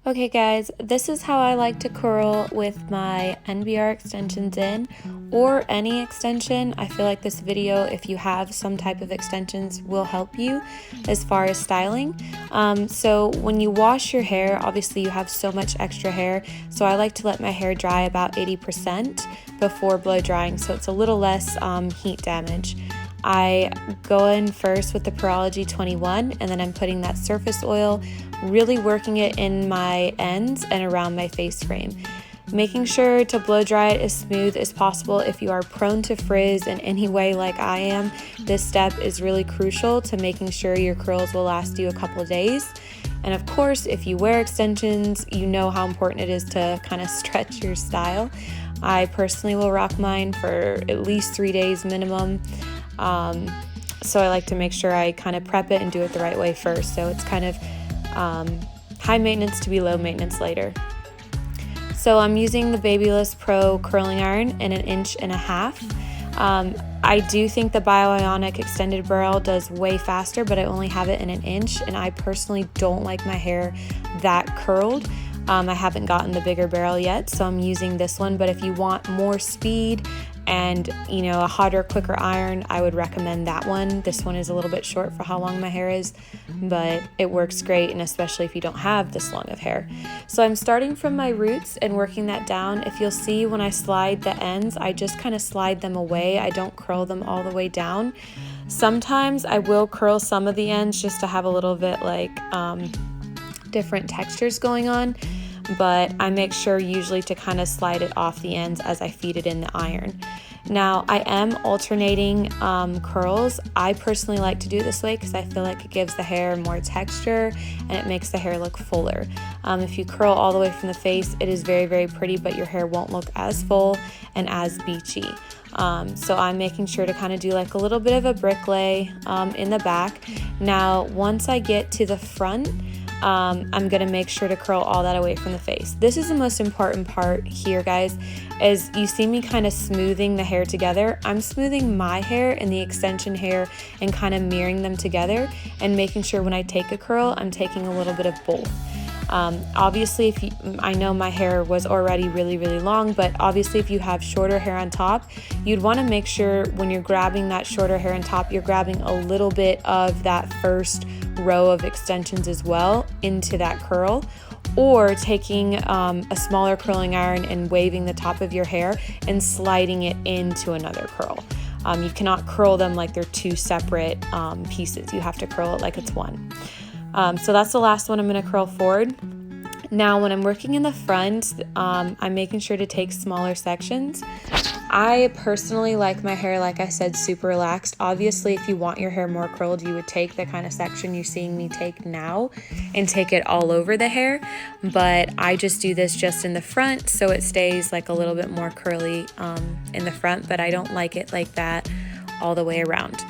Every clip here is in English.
Okay guys, this is how I like to curl with my NBR extensions in, or any extension. I feel like this video, if you have some type of extensions, will help you as far as styling. So when you wash your hair, obviously you have so much extra hair, so I like to let my hair dry about 80% before blow drying, so it's a little less heat damage. I go in first with the Perology 21, and then I'm putting that surface oil, really working it in my ends and around my face frame. Making sure to blow dry it as smooth as possible. If you are prone to frizz in any way like I am, this step is really crucial to making sure your curls will last you a couple of days. And of course, if you wear extensions, you know how important it is to kind of stretch your style. I personally will rock mine for at least 3 days minimum. So I like to make sure I kind of prep it and do it the right way first. So it's kind of high maintenance to be low maintenance later. So I'm using the Babyliss Pro curling iron in 1.5 inches. I do think the Bioionic extended barrel does way faster, but I only have it in 1 inch, and I personally don't like my hair that curled. I haven't gotten the bigger barrel yet, so I'm using this one. But if you want more speed and a hotter, quicker iron, I would recommend that one. This one is a little bit short for how long my hair is, but it works great, and especially if you don't have this long of hair. So I'm starting from my roots and working that down. If you'll see, when I slide the ends, I just kind of slide them away. I don't curl them all the way down. Sometimes I will curl some of the ends just to have a little bit like different textures going on, but I make sure usually to kind of slide it off the ends as I feed it in the iron. Now I am alternating curls. I personally like to do it this way because I feel like it gives the hair more texture and it makes the hair look fuller. If you curl all the way from the face, it is very, very pretty, but your hair won't look as full and as beachy. So I'm making sure to kind of do like a little bit of a brick lay in the back. Now once I get to the front, I'm gonna make sure to curl all that away from the face. This is the most important part here, guys. As you see me kind of smoothing the hair together, I'm smoothing my hair and the extension hair and kind of mirroring them together and making sure when I take a curl, I'm taking a little bit of both. Obviously, I know my hair was already really, really long, but obviously if you have shorter hair on top, you'd want to make sure when you're grabbing that shorter hair on top, you're grabbing a little bit of that first row of extensions as well into that curl, or taking a smaller curling iron and waving the top of your hair and sliding it into another curl. You cannot curl them like they're two separate pieces. You have to curl it like it's one. So that's the last one I'm going to curl forward. Now when I'm working in the front, I'm making sure to take smaller sections. I personally like my hair, like I said, super relaxed. Obviously, if you want your hair more curled, you would take the kind of section you're seeing me take now and take it all over the hair. But I just do this just in the front, so it stays like a little bit more curly in the front, but I don't like it like that all the way around.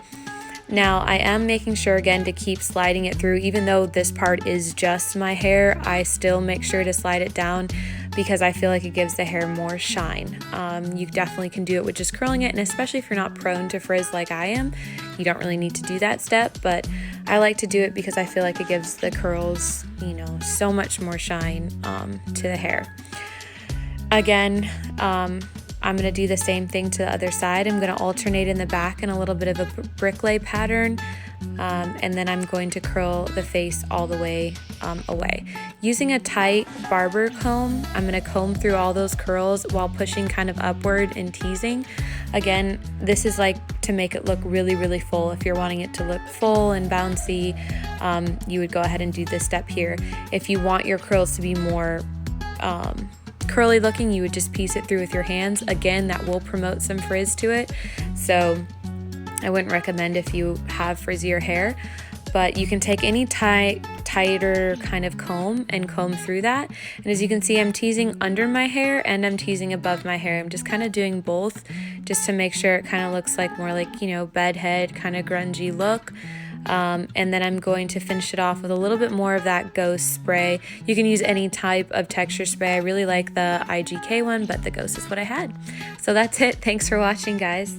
Now I am making sure again to keep sliding it through. Even though this part is just my hair, I still make sure to slide it down because I feel like it gives the hair more shine. You definitely can do it with just curling it, and especially if you're not prone to frizz like I am, you don't really need to do that step, but I like to do it because I feel like it gives the curls, so much more shine to the hair. Again, I'm going to do the same thing to the other side. I'm going to alternate in the back in a little bit of a brick lay pattern, and then I'm going to curl the face all the way away. Using a tight barber comb, I'm going to comb through all those curls while pushing kind of upward and teasing. Again, this is like to make it look really, really full. If you're wanting it to look full and bouncy, you would go ahead and do this step here. If you want your curls to be more curly looking, you would just piece it through with your hands. Again, that will promote some frizz to it, so I wouldn't recommend if you have frizzier hair, but you can take any tighter kind of comb and comb through that. And as you can see, I'm teasing under my hair and I'm teasing above my hair. I'm just kind of doing both just to make sure it kind of looks like more like bedhead kind of grungy look. And then I'm going to finish it off with a little bit more of that Ghost spray. You can use any type of texture spray. I really like the IGK one, but the Ghost is what I had. So that's it. Thanks for watching, guys.